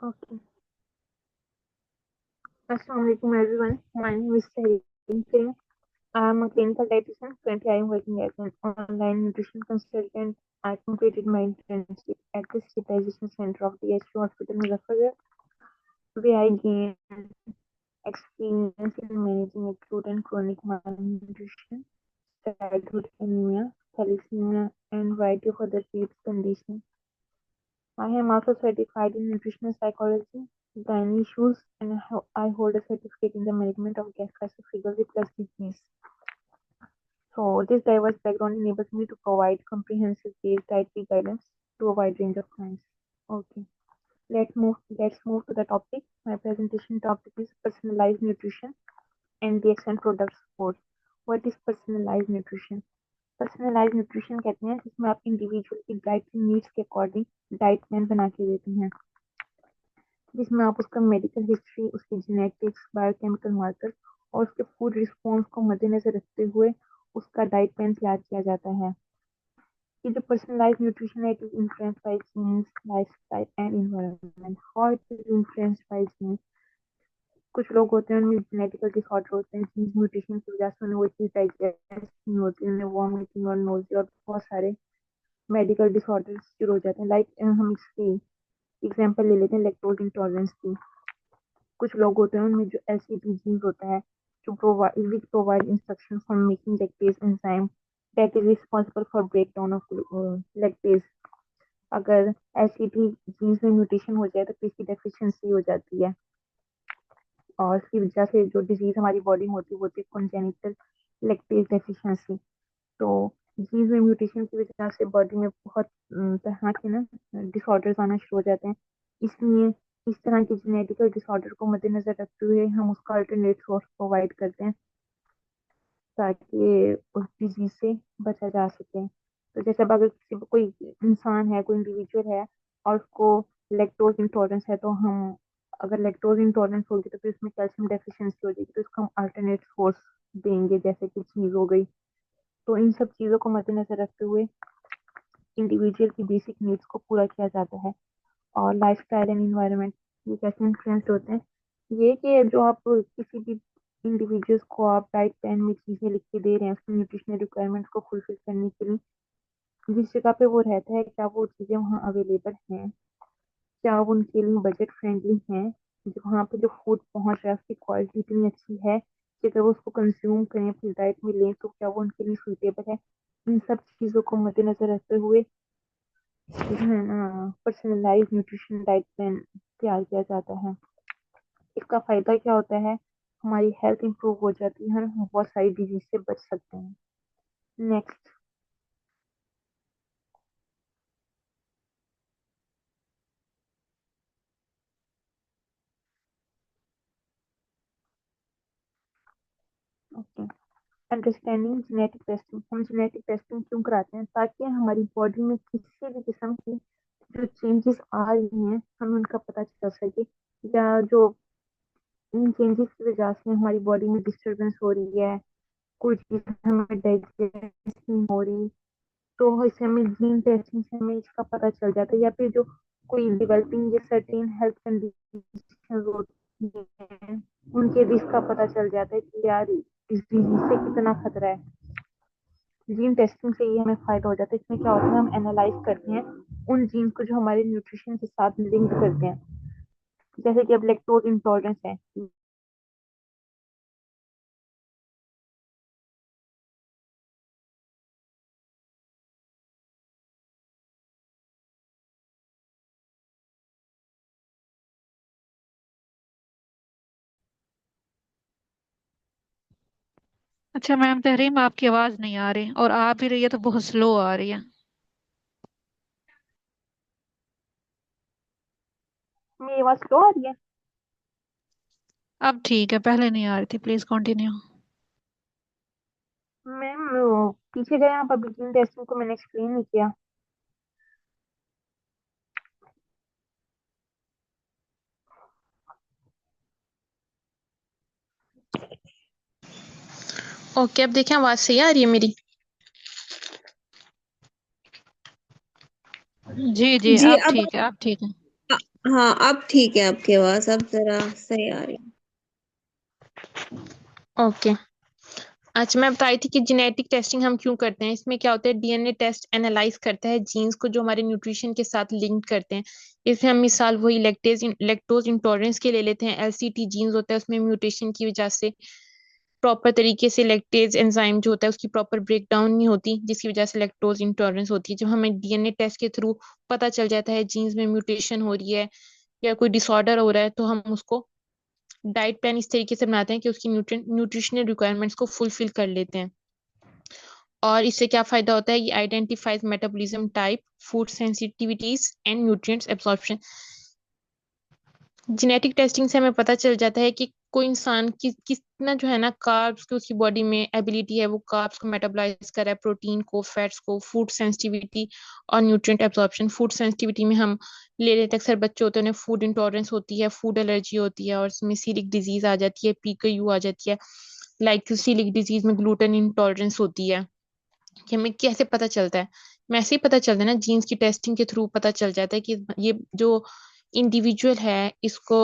Okay. Assalamualaikum everyone. My name is Sahin Singh. I am a clinical dietitian. Currently, I am working as an online nutrition consultant. I completed my internship at the Digitization Center of the DHU Hospital, Muzaffargarh, where I gained experience in managing acute and chronic malnutrition, childhood anemia, thalassemia, and variety of other sleep conditions. I am also certified in nutritional psychology, gynae issues, and I hold a certificate in the management of gastroesophageal reflux disease. So, this diverse background enables me to provide comprehensive based dietary guidance to a wide range of clients. Okay, let's move to the topic. My presentation topic is personalized nutrition and the and product support. What is personalized nutrition? Personalize nutrition कहते हैं जिसमें आप individual की dietary needs के according diet plan बना के देते हैं, जिसमें आप उसका मेडिकल हिस्ट्री, उसकी जेनेटिक्स, बायोकेमिकल मार्कर और उसके फूड रिस्पॉन्स को मद्देनजर रखते हुए उसका डाइट प्लान तैयार किया जाता है। ये जो पर्सनलाइज न्यूट्रिशन है, it is influenced by genes, lifestyle and environment. How it is influenced by genes? कुछ लोग होते हैं उनमें जेनेटिकल डिसऑर्डर होते हैं, जीन्स म्यूटेशन की वजह से उन्हें वो चीज डाइजेस्ट नहीं होती, उन्हें वॉमिटिंग और नोजिया और बहुत सारे मेडिकल डिसऑर्डर शुरू हो जाते हैं। लाइक हम इसकी एग्जांपल ले लेते हैं लैक्टोज इंटॉलरेंस की। कुछ लोग होते हैं उनमें जो एलसीटी जीन्स होता है, जो provide instruction for making lactase enzyme that is responsible for break down of lactase. अगर एलसीटी जीन्स में म्यूटेशन हो जाए तो किसी डेफिशिएंसी हो जाती है, और इसकी वजह से जो डिजीज हमारी बॉडी में होती है वो होती है कॉन्जेनिटल लैक्टेज डेफिशिएंसी। तो जीन्स में म्यूटेशन की वजह से बॉडी में बहुत तरह के ना डिसऑर्डर्स आना शुरू हो जाते हैं। इसलिए इस तरह के जेनेटिकल डिसऑर्डर को मद्देनजर रखते हुए हम उसका अल्टरनेट सोर्स प्रोवाइड करते हैं ताकि उस डिजीज से बचा जा सके। तो जैसे अब अगर किसी को कोई इंसान है, कोई इंडिविजुअल है और उसको लैक्टोज इंटॉलरेंस है, तो हम अगर लैक्टोज इंटॉलरेंस होगी तो फिर उसमें कैल्शियम डेफिशिएंसी हो जाएगी, तो उसको हम अल्टरनेट सोर्स देंगे जैसे कि चीज हो गई। तो इन सब चीजों को मद्देनजर रखते हुए इंडिविजुअल की बेसिक नीड्स को पूरा किया जाता है। और लाइफस्टाइल एंड इन्वायरमेंट ये कैसे इन्फ्लुएंस होते हैं? ये कि जो आप किसी भी इंडिविजुअल्स को आप डाइट प्लान में चीजें लिख के दे रहे हैं उसकी न्यूट्रिशनल रिक्वायरमेंट्स को फुलफिल करने के लिए, जिस जगह पे वो रहता है क्या वो चीजें वहाँ अवेलेबल हैं, क्या वो उनके लिए बजट फ्रेंडली हैं, जो वहाँ पे जो फूड पहुंच रहा है उसकी क्वालिटी इतनी अच्छी है कि अगर वो उसको कंज्यूम करें अपनी डाइट में लें तो क्या वो उनके लिए सुइटेबल है। इन सब चीजों को मद्देनजर रखते हुए जो है ना पर्सनलाइज न्यूट्रिशन डाइट प्लान तैयार किया जाता है। इसका फायदा क्या होता है? हमारी हेल्थ इंप्रूव हो जाती है, हम बहुत सारी डिजीज से बच सकते हैं। Next. Okay, understanding genetic testing. हम जेनेटिक टेस्टिंग क्यों कराते हैं? ताकि हमारी बॉडी में किसी भी किस्म की जो चेंजेस आ रही हैं हमें उनका पता चल सके, या जो इन चेंजेस की वजह से हमारी बॉडी में डिस्टरबेंस हो रही है, कोई चीज हमें डाइजेस्ट नहीं हो रही, तो इससे हमें जीन टेस्टिंग से हमें इसका पता चल जाता है। या फिर जो कोई डेवलपिंग या सर्टेन हेल्थ कंडीशन होती है उनके रिस्क का पता चल जाता है कि यार इस डिजीज से कितना खतरा है। जीन टेस्टिंग से ये हमें फायदा हो जाता है। इसमें क्या होता है, हम एनालाइज करते हैं उन जीन को जो हमारे न्यूट्रिशन के साथ लिंक करते हैं। जैसे कि अब लैक्टोज इंटॉलरेंस है, अच्छा मैम तहरीम, आपकी आवाज नहीं आ रही और आ भी रही है तो बहुत स्लो आ रही है। मेरी आवाज स्लो आ रही है? अब ठीक है, पहले नहीं आ रही थी। Please continue. मैम पीछे गए आप, अभी जीन टेस्टिंग को मैंने एक्सप्लेन नहीं किया। ओके, अब देखें आवाज सही आ रही है मेरी। जी जी, जी अब अब ठीक है, अब ठीक है। हाँ अब ठीक है, आपकी आवाज अब जरा सही आ रही है। ओके। अच्छा, मैं बता रही थी कि जेनेटिक टेस्टिंग हम क्यों करते हैं। इसमें क्या होता है, डीएनए टेस्ट एनालाइज करता है जीन्स को जो हमारे न्यूट्रिशन के साथ लिंक करते हैं। इसमें हम मिसाल वही लैक्टोज इंटॉलरेंस के ले लेते हैं। एलसीटी जीन्स होता है, उसमें म्यूटेशन की वजह से प्रॉपर तरीके से लैक्टेज एंजाइम जो होता है उसकी प्रॉपर ब्रेकडाउन नहीं होती, जिसकी वजह से लैक्टोज इंटॉलरेंस होती है। जब हमें डीएनए टेस्ट के थ्रू पता चल जाता है जीन्स में म्यूटेशन हो रही है या कोई डिसऑर्डर हो रहा है, तो हम उसको डाइट प्लान इस तरीके से बनाते हैं कि उसकी न्यूट्रिशनल रिक्वायरमेंट्स को फुलफिल कर लेते हैं। और इससे क्या फायदा होता है, ये identifies metabolism type, food sensitivities and nutrients absorption. Genetic testing से हमें पता चल जाता है कि कोई इंसान कितना जो है ना कार्ब्स की उसकी बॉडी में एबिलिटी है, वो कार्ब्स को मेटाबोलाइज कर रहा है, प्रोटीन को, फैट्स को, फूड सेंसिटिविटी और न्यूट्रिएंट एब्जॉर्प्शन। फूड सेंसिटिविटी में हम ले लेते हैं, अक्सर बच्चे होते हैं उन्हें फूड इंटॉलरेंस होती है, फूड एलर्जी होती है और इसमें सीलिक डिजीज आ जाती है, पीकेयू आ जाती है। लाइक सीलिक डिजीज में ग्लूटेन इंटॉलरेंस होती है। कि हमें कैसे पता चलता है, मैं ऐसे ही पता चलता है ना, जीन्स की टेस्टिंग के थ्रू पता चल जाता है कि ये जो इंडिविजुअल है इसको